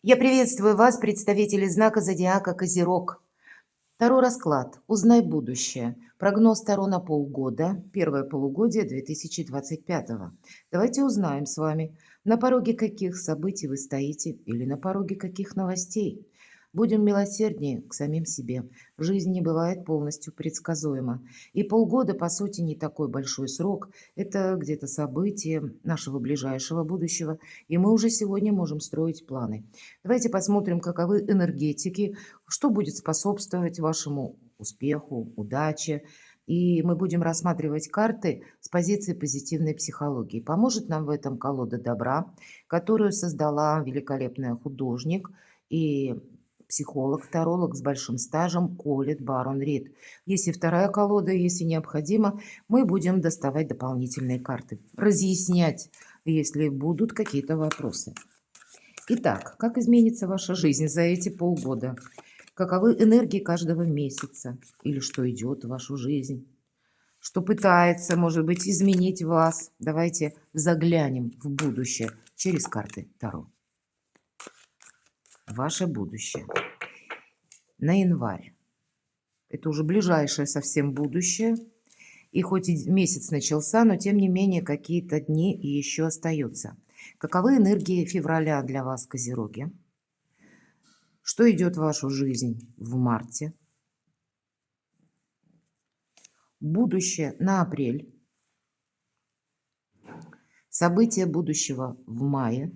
Я приветствую вас, представители знака зодиака Козерог. Таро расклад. Узнай будущее. Прогноз Таро на полгода. Первое полугодие 2025. Давайте узнаем с вами, на пороге каких событий вы стоите или на пороге каких новостей. Будем милосерднее к самим себе. Жизнь не бывает полностью предсказуема. И полгода, по сути, не такой большой срок. Это где-то событие нашего ближайшего будущего. И мы уже сегодня можем строить планы. Давайте посмотрим, каковы энергетики, что будет способствовать вашему успеху, удаче. И мы будем рассматривать карты с позиции позитивной психологии. Поможет нам в этом колода добра, которую создала великолепная художник и психолог, таролог с большим стажем Колет Барон Рид. Если вторая колода, если необходимо, мы будем доставать дополнительные карты, разъяснять, если будут какие-то вопросы. Итак, как изменится ваша жизнь за эти полгода? Каковы энергии каждого месяца? Или что идет в вашу жизнь? Что пытается, может быть, изменить вас? Давайте заглянем в будущее через карты Таро. Ваше будущее. На январь. Это уже ближайшее совсем будущее. И хоть и месяц начался, но тем не менее какие-то дни и еще остаются. Каковы энергии февраля для вас, Козероги? Что идет в вашу жизнь в марте? Будущее на апрель. События будущего в мае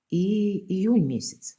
и июнь месяц.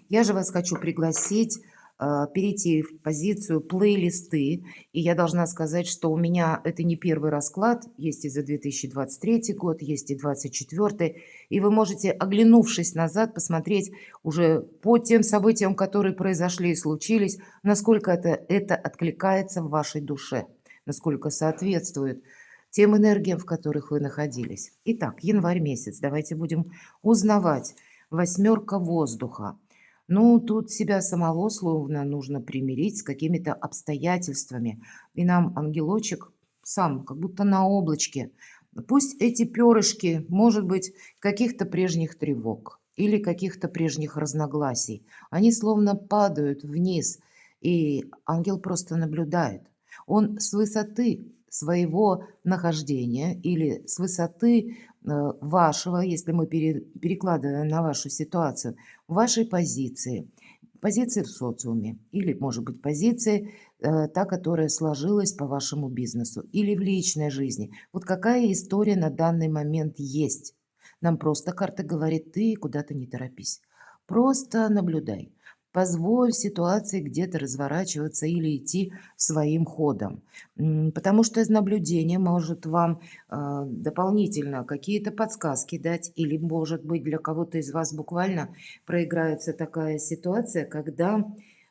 Я же вас хочу пригласить перейти в позицию плейлисты. И я должна сказать, что у меня это не первый расклад. Есть и за 2023 год, есть и 2024. И вы можете, оглянувшись назад, посмотреть уже по тем событиям, которые произошли и случились, насколько это откликается в вашей душе, насколько соответствует тем энергиям, в которых вы находились. Итак, январь месяц. Давайте будем узнавать. Восьмерка воздуха. Ну, тут себя самого словно нужно примирить с какими-то обстоятельствами. И нам ангелочек сам, как будто на облачке. Пусть эти перышки, может быть, каких-то прежних тревог или каких-то прежних разногласий, они словно падают вниз, и ангел просто наблюдает. Он с высоты своего нахождения или с высоты вашего, если мы перекладываем на вашу ситуацию, вашей позиции, позиции в социуме или, может быть, позиции, та, которая сложилась по вашему бизнесу или в личной жизни. Вот какая история на данный момент есть. Нам просто карта говорит, ты куда-то не торопись. Просто наблюдай. Позволь ситуации где-то разворачиваться или идти своим ходом. Потому что из наблюдения может вам дополнительно какие-то подсказки дать, или, может быть, для кого-то из вас буквально проиграется такая ситуация, когда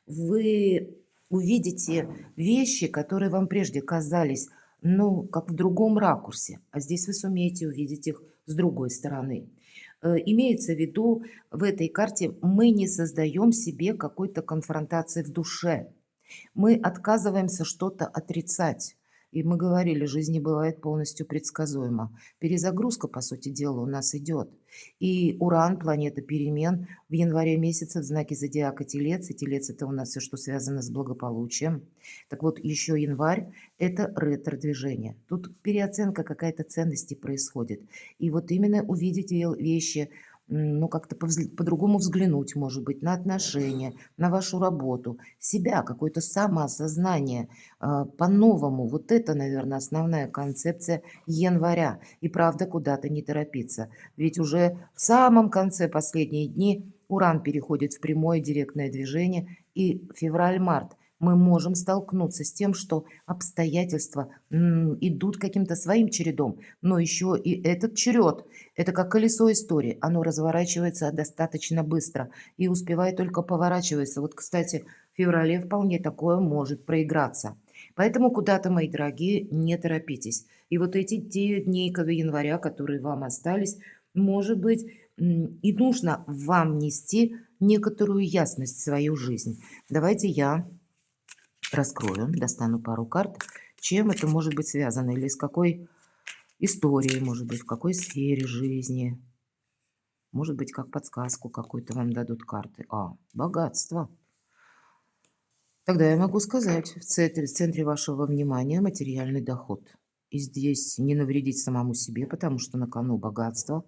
вы увидите вещи, которые вам прежде казались, ну, как в другом ракурсе, а здесь вы сумеете увидеть их с другой стороны. Имеется в виду, в этой карте мы не создаем себе какой-то конфронтации в душе. Мы отказываемся что-то отрицать. И мы говорили, жизнь не бывает полностью предсказуема. Перезагрузка, по сути дела, у нас идет. И Уран, планета перемен, в январе месяце в знаке зодиака Телец. И Телец – это у нас все, что связано с благополучием. Так вот, еще январь – это ретро-движение. Тут переоценка какая-то ценности происходит. И вот именно увидеть вещи, ну, как-то по-другому взглянуть, может быть, на отношения, на вашу работу, себя, какое-то самоосознание по-новому. Вот это, наверное, основная концепция января. И правда, куда-то не торопиться. Ведь уже в самом конце последние дни Уран переходит в прямое директное движение, и февраль-март мы можем столкнуться с тем, что обстоятельства идут каким-то своим чередом, но еще и этот черед, это как колесо истории, оно разворачивается достаточно быстро и успевает только поворачиваться. Вот, кстати, в феврале вполне такое может проиграться. Поэтому куда-то, мои дорогие, не торопитесь. И вот эти 9 дней января, которые вам остались, может быть, и нужно вам нести некоторую ясность в свою жизнь. Давайте я раскрою, достану пару карт, чем это может быть связано или из какой Истории, может быть, в какой сфере жизни. Может быть, как подсказку какую-то вам дадут карты. Богатство. Тогда я могу сказать, в центре вашего внимания материальный доход. И здесь не навредить самому себе, потому что на кону богатство.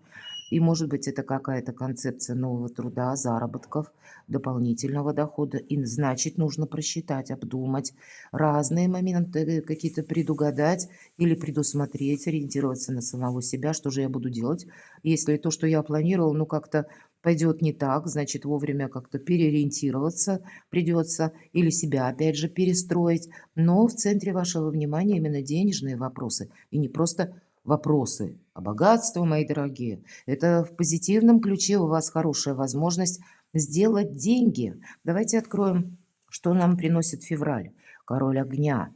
И, может быть, это какая-то концепция нового труда, заработков, дополнительного дохода. И, значит, нужно просчитать, обдумать разные моменты, какие-то предугадать или предусмотреть, ориентироваться на самого себя, что же я буду делать, если то, что я планировал, ну, как-то пойдет не так, значит, вовремя как-то переориентироваться придется или себя опять же перестроить. Но в центре вашего внимания именно денежные вопросы. И не просто вопросы, а богатство, мои дорогие. Это в позитивном ключе у вас хорошая возможность сделать деньги. Давайте откроем, что нам приносит февраль. Король огня.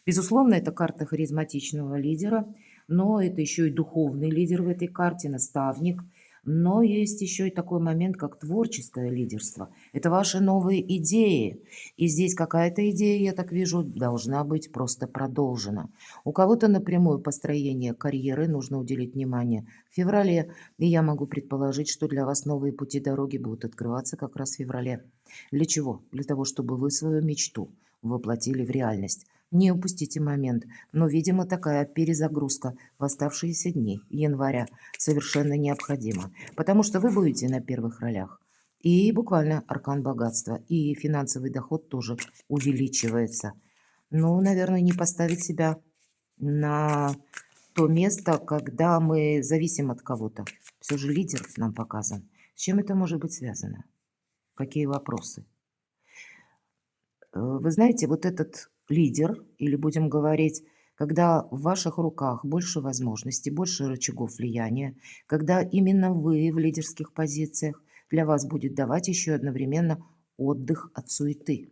Безусловно, это карта харизматичного лидера, но это еще и духовный лидер в этой карте, наставник. Но есть еще и такой момент, как творческое лидерство. Это ваши новые идеи. И здесь какая-то идея, я так вижу, должна быть просто продолжена. У кого-то напрямую построение карьеры нужно уделить внимание в феврале. И я могу предположить, что для вас новые пути дороги будут открываться как раз в феврале. Для чего? Для того, чтобы вы свою мечту воплотили в реальность. Не упустите момент, но, видимо, такая перезагрузка в оставшиеся дни января совершенно необходима, потому что вы будете на первых ролях. И буквально аркан богатства, и финансовый доход тоже увеличивается. Ну, наверное, не поставить себя на то место, когда мы зависим от кого-то. Все же лидер нам показан. С чем это может быть связано? Какие вопросы? Вы знаете, вот этот лидер, или будем говорить, когда в ваших руках больше возможностей, больше рычагов влияния, когда именно вы в лидерских позициях, для вас будет давать еще одновременно отдых от суеты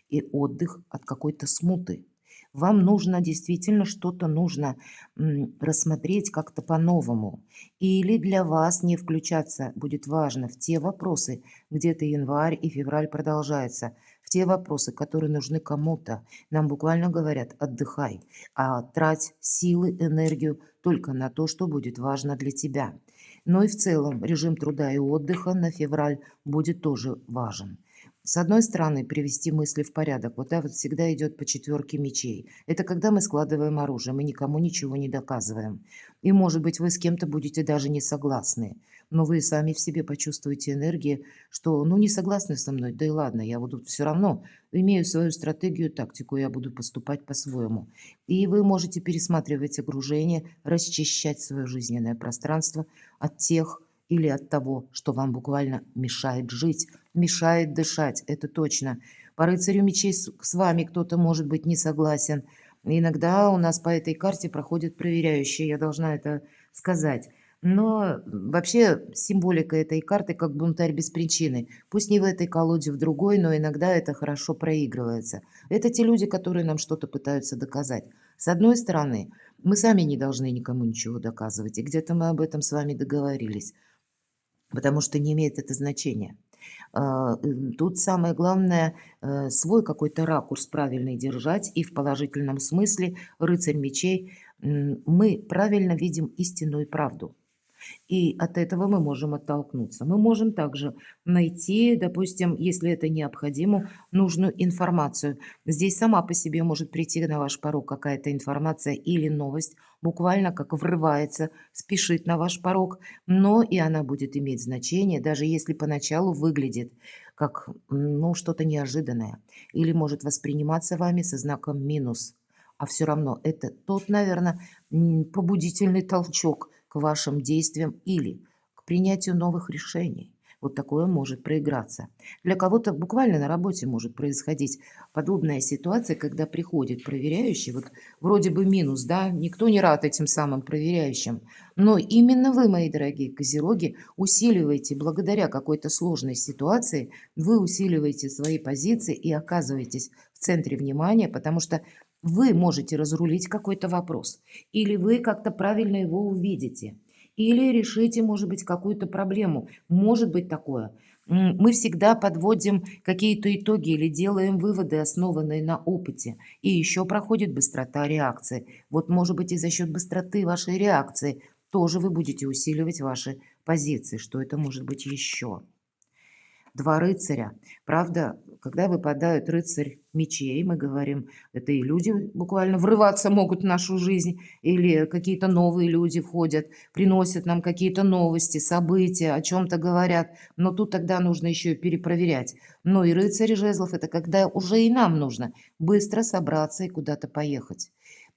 и отдых от какой-то смуты. Вам нужно действительно что-то нужно рассмотреть как-то по-новому. Или для вас не включаться будет важно в те вопросы, где-то январь и февраль продолжается, в те вопросы, которые нужны кому-то. Нам буквально говорят, отдыхай, а трать силы, энергию только на то, что будет важно для тебя. Но и в целом режим труда и отдыха на февраль будет тоже важен. С одной стороны, привести мысли в порядок. Вот это вот всегда идет по четверке мечей. Это когда мы складываем оружие, мы никому ничего не доказываем. И, может быть, вы с кем-то будете даже не согласны. Но вы сами в себе почувствуете энергии, что, ну, не согласны со мной, да и ладно, я буду все равно, имею свою стратегию, тактику, я буду поступать по-своему. И вы можете пересматривать окружение, расчищать свое жизненное пространство от тех или от того, что вам буквально мешает жить, мешает дышать, это точно. По рыцарю мечей с вами кто-то может быть не согласен. Иногда у нас по этой карте проходят проверяющие, я должна это сказать. Но вообще символика этой карты как бунтарь без причины. Пусть не в этой колоде, в другой, но иногда это хорошо проигрывается. Это те люди, которые нам что-то пытаются доказать. С одной стороны, мы сами не должны никому ничего доказывать, и где-то мы об этом с вами договорились, потому что не имеет это значения. Тут самое главное, свой какой-то ракурс правильный держать, и в положительном смысле рыцарь мечей, мы правильно видим истину и правду. И от этого мы можем оттолкнуться. Мы можем также найти, допустим, если это необходимо, нужную информацию. Здесь сама по себе может прийти на ваш порог какая-то информация или новость, буквально как врывается, спешит на ваш порог, но и она будет иметь значение, даже если поначалу выглядит как ну, что-то неожиданное или может восприниматься вами со знаком минус. А все равно это тот, наверное, побудительный толчок к вашим действиям или к принятию новых решений. Вот такое может проиграться. Для кого-то буквально на работе может происходить подобная ситуация, когда приходит проверяющий, вот вроде бы минус, да, никто не рад этим самым проверяющим, но именно вы, мои дорогие козероги, усиливаете благодаря какой-то сложной ситуации, вы усиливаете свои позиции и оказываетесь в центре внимания, потому что вы можете разрулить какой-то вопрос, или вы как-то правильно его увидите, или решите, может быть, какую-то проблему. Может быть такое. Мы всегда подводим какие-то итоги или делаем выводы, основанные на опыте. И еще проходит быстрота реакции. Вот, может быть, и за счет быстроты вашей реакции тоже вы будете усиливать ваши позиции. Что это может быть еще? Два рыцаря. Правда, когда выпадают рыцарь мечей, мы говорим, это и люди буквально врываться могут в нашу жизнь, или какие-то новые люди входят, приносят нам какие-то новости, события, о чем-то говорят. Но тут тогда нужно еще и перепроверять. Ну и рыцарь жезлов– это когда уже и нам нужно быстро собраться и куда-то поехать.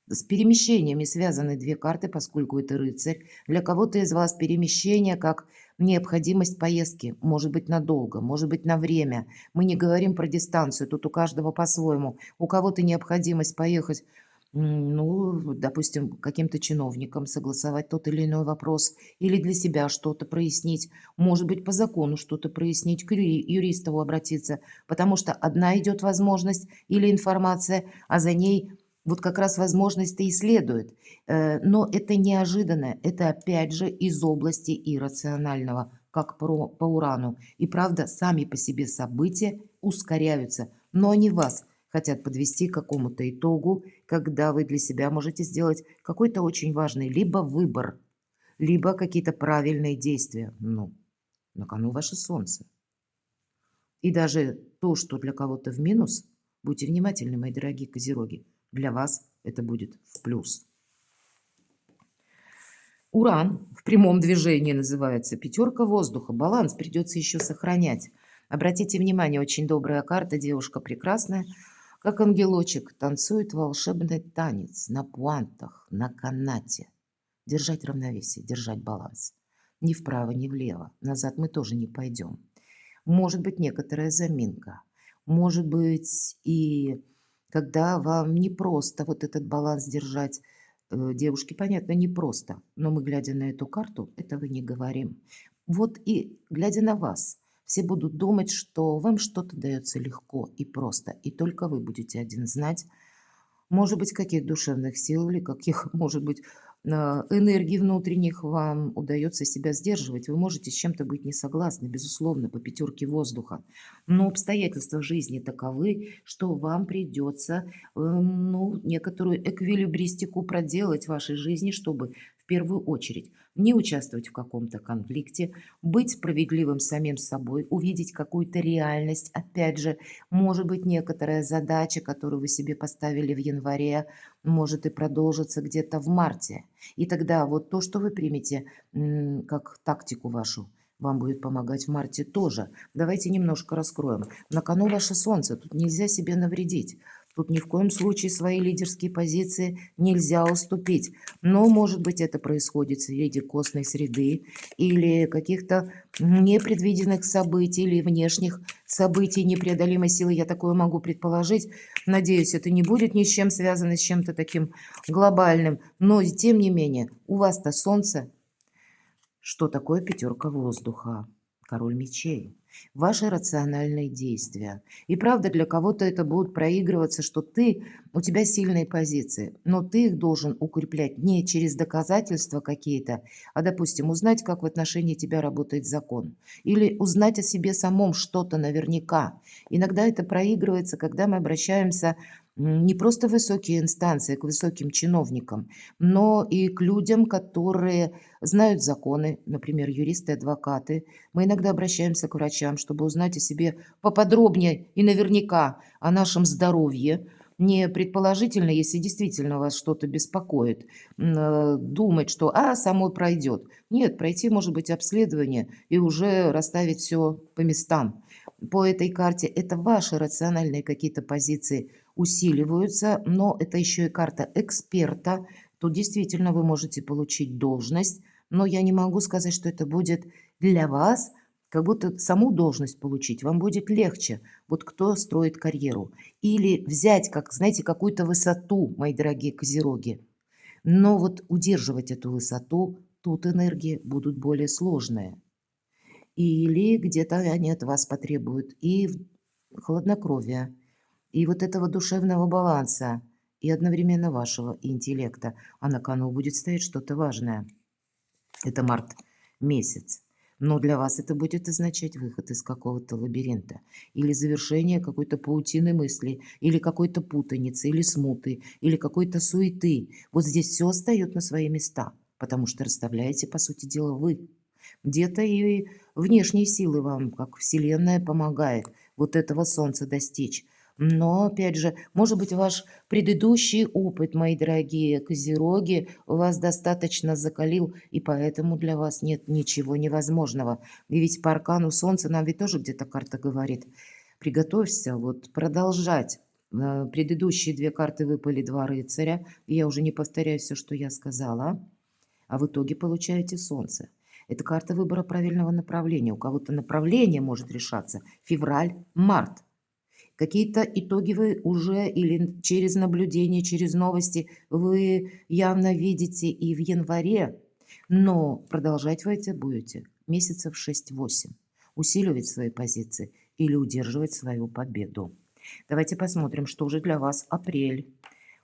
С перемещениями связаны две карты, поскольку это рыцарь. Для кого-то из вас перемещение как необходимость поездки, может быть надолго, может быть на время. Мы не говорим про дистанцию, тут у каждого по-своему. У кого-то необходимость поехать, ну, допустим, каким-то чиновникам согласовать тот или иной вопрос, или для себя что-то прояснить, может быть, по закону что-то прояснить, к юристу обратиться, потому что одна идет возможность или информация, а за ней вот как раз возможность-то и следует. Но это неожиданно, это опять же из области иррационального, как по Урану. И правда, сами по себе события ускоряются, но они вас хотят подвести к какому-то итогу, когда вы для себя можете сделать какой-то очень важный либо выбор, либо какие-то правильные действия. Ну, на кону ваше солнце. И даже то, что для кого-то в минус, будьте внимательны, мои дорогие козероги, для вас это будет в плюс. Уран в прямом движении называется пятерка воздуха. Баланс придется еще сохранять. Обратите внимание, очень добрая карта, девушка прекрасная, как ангелочек, танцует волшебный танец на пуантах, на канате. Держать равновесие, держать баланс. Ни вправо, ни влево. Назад мы тоже не пойдем. Может быть, некоторая заминка. Может быть, и когда вам не просто вот этот баланс держать, девушке, понятно, не просто, но мы, глядя на эту карту, этого не говорим. Вот и глядя на вас, все будут думать, что вам что-то дается легко и просто, и только вы будете один знать, может быть, каких душевных сил или каких, может быть, энергий внутренних вам удается себя сдерживать. Вы можете с чем-то быть не согласны, безусловно, по пятерке воздуха. Но обстоятельства жизни таковы, что вам придется ну, некоторую эквилибристику проделать в вашей жизни, чтобы в первую очередь не участвовать в каком-то конфликте, быть справедливым самим собой, увидеть какую-то реальность, опять же, может быть, некоторая задача, которую вы себе поставили в январе, может и продолжиться где-то в марте. И тогда вот то, что вы примете как тактику вашу, вам будет помогать в марте тоже. Давайте немножко раскроем. На кону ваше солнце, тут нельзя себе навредить. Тут ни в коем случае свои лидерские позиции нельзя уступить. Но, может быть, это происходит среди костной среды или каких-то непредвиденных событий или внешних событий непреодолимой силы. Я такое могу предположить. Надеюсь, это не будет ни с чем связано, с чем-то таким глобальным. Но, тем не менее, у вас-то солнце. Что такое пятерка воздуха? Король мечей. Ваши рациональные действия. И правда, для кого-то это будет проигрываться, что у тебя сильные позиции, но ты их должен укреплять не через доказательства какие-то, а, допустим, узнать, как в отношении тебя работает закон. Или узнать о себе самом что-то наверняка. Иногда это проигрывается, когда мы обращаемся не просто в высокие инстанции, к высоким чиновникам, но и к людям, которые знают законы, например, юристы, адвокаты. Мы иногда обращаемся к врачам, чтобы узнать о себе поподробнее и наверняка о нашем здоровье. Не предположительно, если действительно вас что-то беспокоит, думать, что самой пройдет. Нет, пройти может быть обследование и уже расставить все по местам. По этой карте это ваши рациональные какие-то позиции усиливаются, но это еще и карта эксперта. Тут действительно вы можете получить должность, но я не могу сказать, что это будет для вас, как будто саму должность получить вам будет легче. Вот кто строит карьеру. Или взять, как, знаете, какую-то высоту, мои дорогие козероги. Но вот удерживать эту высоту, тут энергии будут более сложные. Или где-то они от вас потребуют и хладнокровия, и вот этого душевного баланса, и одновременно вашего интеллекта. А на кону будет стоять что-то важное. Это март месяц. Но для вас это будет означать выход из какого-то лабиринта или завершение какой-то паутины мыслей, или какой-то путаницы, или смуты, или какой-то суеты. Вот здесь все встает на свои места, потому что расставляете, по сути дела, вы. Где-то и внешние силы вам, как Вселенная, помогает вот этого солнца достичь. Но, опять же, может быть, ваш предыдущий опыт, мои дорогие козероги, вас достаточно закалил, и поэтому для вас нет ничего невозможного. И ведь по аркану Солнца нам ведь тоже где-то карта говорит, приготовься вот продолжать. Предыдущие две карты выпали два рыцаря, и я уже не повторяю все, что я сказала, а в итоге получаете Солнце. Это карта выбора правильного направления. У кого-то направление может решаться февраль-март. Какие-то итоги вы уже или через наблюдение, через новости вы явно видите и в январе, но продолжать вы это будете месяцев 6-8, усиливать свои позиции или удерживать свою победу. Давайте посмотрим, что же для вас апрель.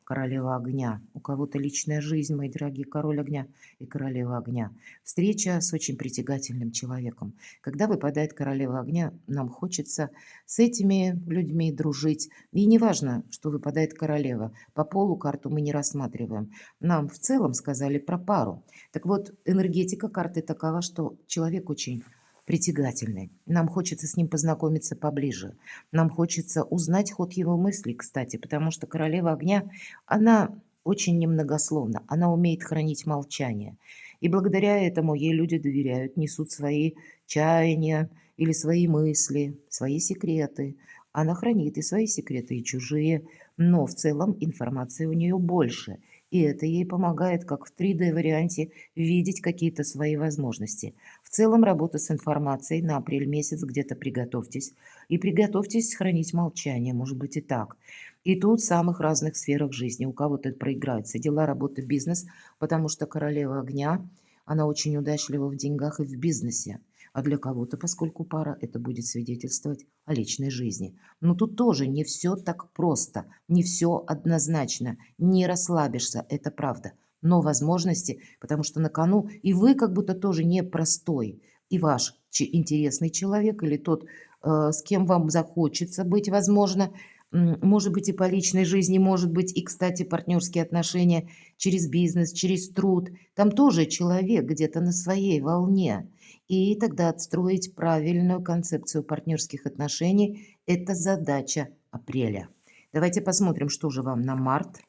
Королева огня. У кого-то личная жизнь, мои дорогие, король огня и королева огня. Встреча с очень притягательным человеком. Когда выпадает королева огня, нам хочется с этими людьми дружить. И не важно, что выпадает королева. По полу карту мы не рассматриваем. Нам в целом сказали про пару. Так вот, энергетика карты такова, что человек очень притягательный. Нам хочется с ним познакомиться поближе. Нам хочется узнать ход его мыслей, кстати, потому что королева огня, она очень немногословна, она умеет хранить молчание. И благодаря этому ей люди доверяют, несут свои чаяния или свои мысли, свои секреты. Она хранит и свои секреты, и чужие, но в целом информации у нее больше. И это ей помогает, как в 3D-варианте, видеть какие-то свои возможности. В целом работа с информацией на апрель месяц где-то приготовьтесь. И приготовьтесь хранить молчание, может быть и так. И тут в самых разных сферах жизни. У кого-то это проиграется дела, работа, бизнес, потому что королева огня, она очень удачлива в деньгах и в бизнесе. А для кого-то, поскольку пара, это будет свидетельствовать о личной жизни. Но тут тоже не все так просто, не все однозначно. Не расслабишься, это правда. Но возможности, потому что на кону и вы как будто тоже непростой, и ваш интересный человек, или тот, с кем вам захочется быть, возможно, может быть, и по личной жизни, может быть, и, кстати, партнерские отношения через бизнес, через труд. Там тоже человек где-то на своей волне. И тогда отстроить правильную концепцию партнерских отношений – это задача апреля. Давайте посмотрим, что же вам на март.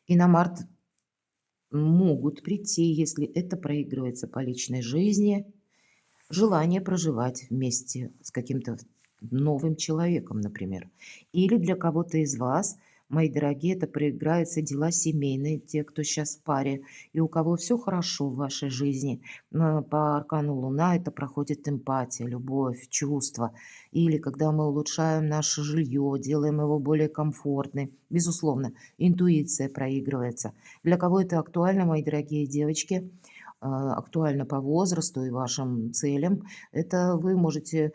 И на март могут прийти, если это проигрывается по личной жизни, желание проживать вместе с каким-то новым человеком, например. Или для кого-то из вас, мои дорогие, это проиграются дела семейные, те, кто сейчас в паре, и у кого все хорошо в вашей жизни. По аркану Луна это проходит эмпатия, любовь, чувства. Или когда мы улучшаем наше жилье, делаем его более комфортным. Безусловно, интуиция проигрывается. Для кого это актуально, мои дорогие девочки, актуально по возрасту и вашим целям, это вы можете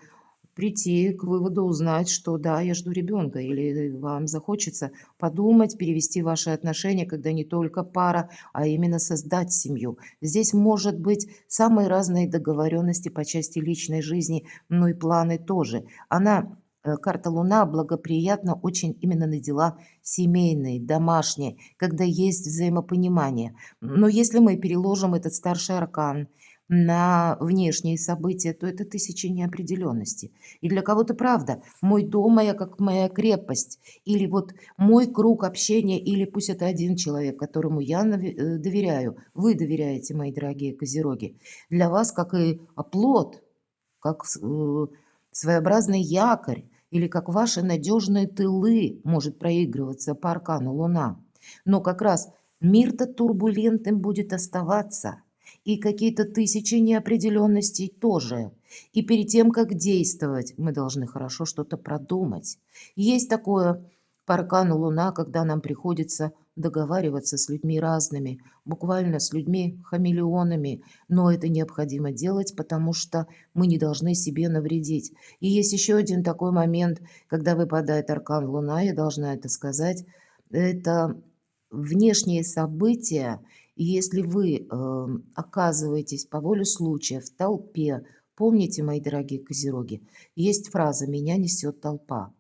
прийти к выводу, узнать, что да, я жду ребенка, или вам захочется подумать, перевести ваши отношения, когда не только пара, а именно создать семью. Здесь может быть самые разные договоренности по части личной жизни, но и планы тоже. Карта Луна благоприятна очень именно на дела семейные, домашние, когда есть взаимопонимание. Но если мы переложим этот старший аркан на внешние события, то это тысяча неопределенностей. И для кого-то правда, мой дом, моя как моя крепость, или вот мой круг общения, или пусть это один человек, которому я доверяю, вы доверяете, мои дорогие козероги. Для вас как и оплот, как своеобразный якорь, или как ваши надежные тылы может проигрываться по аркану Луна. Но как раз мир-то турбулентным будет оставаться, и какие-то тысячи неопределенностей тоже. И перед тем, как действовать, мы должны хорошо что-то продумать. Есть такое по аркану Луна, когда нам приходится договариваться с людьми разными, буквально с людьми-хамелеонами, но это необходимо делать, потому что мы не должны себе навредить. И есть еще один такой момент, когда выпадает аркан Луна, я должна это сказать, это внешние события И если вы оказываетесь по воле случая в толпе, помните, мои дорогие козероги, есть фраза «меня несет толпа».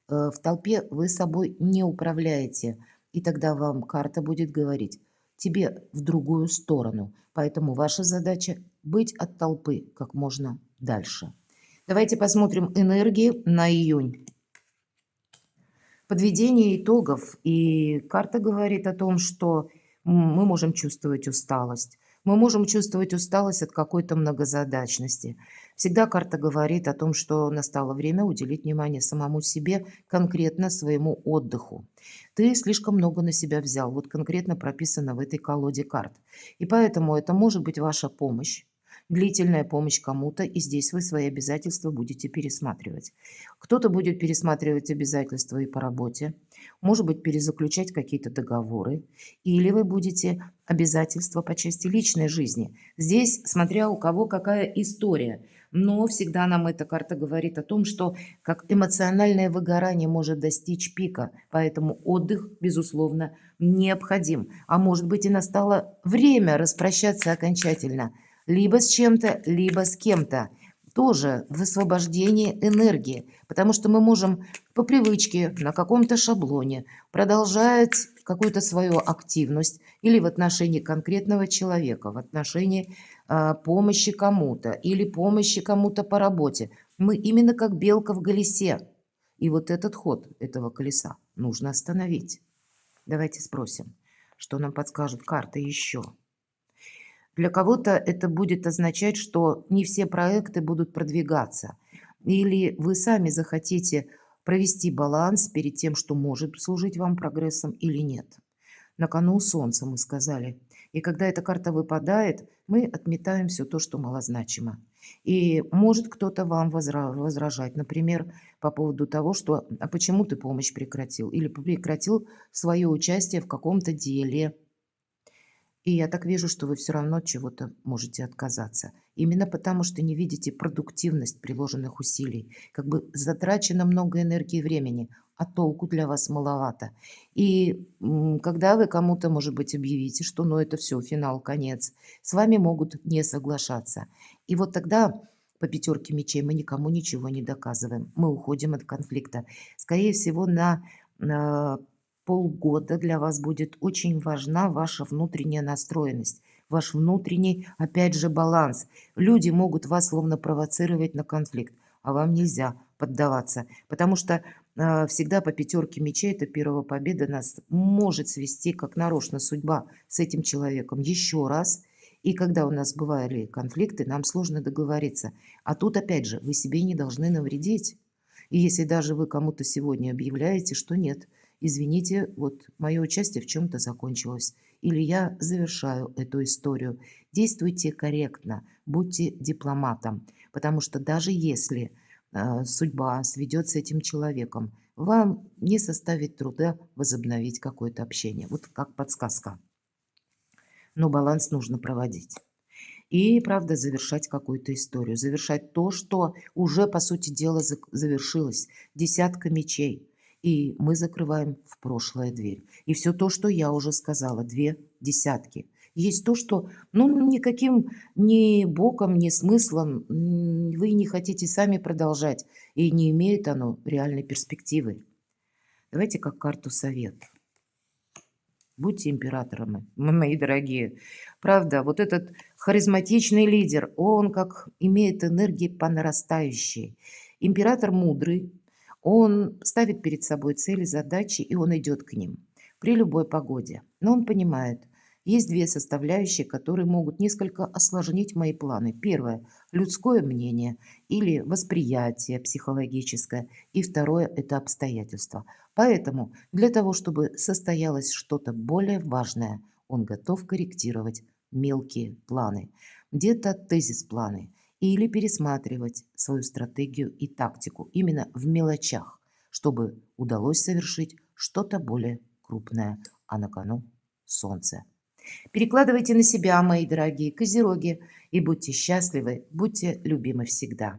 В толпе вы собой не управляете, и тогда вам карта будет говорить тебе в другую сторону. Поэтому ваша задача быть от толпы как можно дальше. Давайте посмотрим энергии на июнь. Подведение итогов. И карта говорит о том, что мы можем чувствовать усталость. Мы можем чувствовать усталость от какой-то многозадачности. Всегда карта говорит о том, что настало время уделить внимание самому себе, конкретно своему отдыху. Ты слишком много на себя взял, вот конкретно прописано в этой колоде карт. И поэтому это может быть ваша помощь, длительная помощь кому-то, и здесь вы свои обязательства будете пересматривать. Кто-то будет пересматривать обязательства и по работе, может быть, перезаключать какие-то договоры, или вы будете обязательства по части личной жизни. Здесь, смотря у кого какая история, но всегда нам эта карта говорит о том, что как эмоциональное выгорание может достичь пика, поэтому отдых, безусловно, необходим. А может быть, и настало время распрощаться окончательно, либо с чем-то, либо с кем-то. Тоже высвобождение энергии, потому что мы можем по привычке на каком-то шаблоне продолжать какую-то свою активность или в отношении конкретного человека, в отношении помощи кому-то или помощи кому-то по работе. Мы именно как белка в колесе. И вот этот ход этого колеса нужно остановить. Давайте спросим, что нам подскажут карты еще. Для кого-то это будет означать, что не все проекты будут продвигаться. Или вы сами захотите провести баланс перед тем, что может служить вам прогрессом или нет. На кону Солнца мы сказали. И когда эта карта выпадает, мы отметаем все то, что малозначимо. И может кто-то вам возражать, например, по поводу того, что «а почему ты помощь прекратил?» или прекратил свое участие в каком-то деле. И я так вижу, что вы все равно от чего-то можете отказаться. Именно потому, что не видите продуктивность приложенных усилий. Как бы затрачено много энергии и времени, а толку для вас маловато. И когда вы кому-то, может быть, объявите, что ну это все, финал, конец, с вами могут не соглашаться. И вот тогда по пятерке мечей мы никому ничего не доказываем. Мы уходим от конфликта. Скорее всего, на полгода для вас будет очень важна ваша внутренняя настроенность, ваш внутренний, опять же, баланс. Люди могут вас словно провоцировать на конфликт, а вам нельзя поддаваться, потому что всегда по пятерке мечей, это первая победа, нас может свести как нарочно судьба с этим человеком еще раз. И когда у нас бывали конфликты, нам сложно договориться. А тут, опять же, вы себе не должны навредить. И если даже вы кому-то сегодня объявляете, что нет, извините, вот мое участие в чем-то закончилось, или я завершаю эту историю. Действуйте корректно, будьте дипломатом, потому что даже если судьба сведет с этим человеком, вам не составит труда возобновить какое-то общение. Вот как подсказка. Но баланс нужно проводить. И, правда, завершать какую-то историю, завершать то, что уже, по сути дела, завершилось. Десятка мечей. И мы закрываем в прошлое дверь. И все то, что я уже сказала, две десятки. Есть то, что ну, никаким ни боком, ни смыслом вы не хотите сами продолжать. И не имеет оно реальной перспективы. Давайте как карту совет. Будьте императорами, мои дорогие. Правда, вот этот харизматичный лидер, он как имеет энергии по нарастающей. Император мудрый, он ставит перед собой цели, задачи, и он идет к ним при любой погоде. Но он понимает, есть две составляющие, которые могут несколько осложнить мои планы. Первое – людское мнение или восприятие психологическое. И второе – это обстоятельства. Поэтому для того, чтобы состоялось что-то более важное, он готов корректировать мелкие планы, где-то тезис-планы, или пересматривать свою стратегию и тактику именно в мелочах, чтобы удалось совершить что-то более крупное, а на кону солнце. Перекладывайте на себя, мои дорогие козероги, и будьте счастливы, будьте любимы всегда.